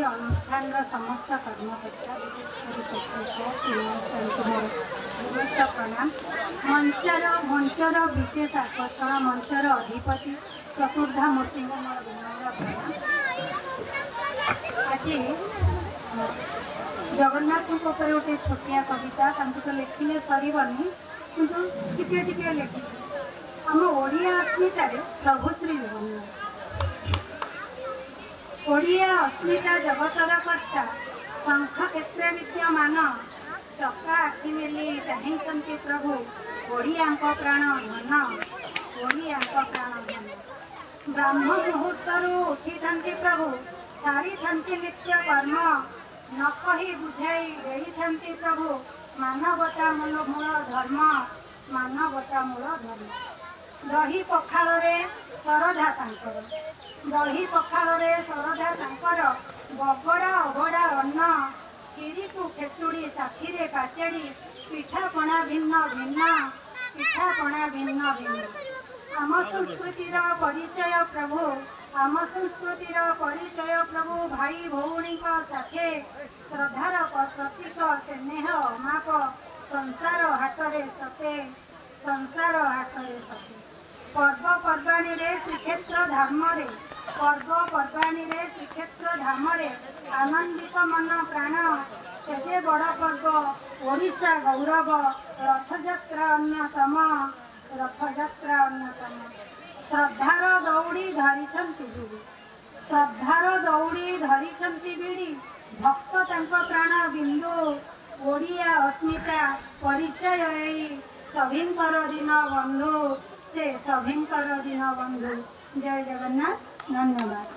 अनुष्ठान समस्त कर्मकर्ता विशिष्ट प्रणाम। मंचर विशेष आकर्षण मंचर अधिपति चतुर्धा मूर्ति मोर विनम्र प्रणाम। आज जगन्नाथ गोटे छोटिया कविता तो लिखिले सरबनी कि लिखी आम ओडिया अस्मितार प्रभु श्री जगन्नाथ ओडिया अस्मिता जगतर कर्ता शंख क्षेत्र विद्यमान चका आखि मेली चाहते प्रभु ओडिया प्राण धन ओडिया प्राण धन ब्राह्म मुहूर्तर उठी प्रभु सारी नित्य कर्म न कही बुझाई देई प्रभु मानवता मूल धर्म मानवता मूल धर्म दही पखाल सरधा तांकर दही पखाल सरधा तांकर बगड़ा अबड़ा अन्न खीरी को खेचुड़ी साथी पाचेड़ी पिठापणा भिन्न भिन्न पिठापणा भिन्न भिन्न आम संस्कृतिर परिचय प्रभु आम संस्कृतिर परिचय प्रभु भाई भौणी साथे श्रद्धार प्रतीक स्नेह अमाप संसार हाटरे सते संसार हाटरे सते पर्वपर्वाणी श्रीक्षेत्र धाम पर्वपर्वाणी श्रीक्षेत्र धाम आनंदित मन प्राण से बड़ पर्व ओडिशा गौरव रथयात्रा अन्यतम रथयात्रा अन्यतम श्रद्धार दौड़ी धरी श्रद्धार दौड़ी धरी बीड़ी भक्त तांको प्राण बिंदु ओडिया अस्मिता परिचय सभिंकर दिन बंधु से सभिंकर दिन बंधु। जय जगन्नाथ। धन्यवाद।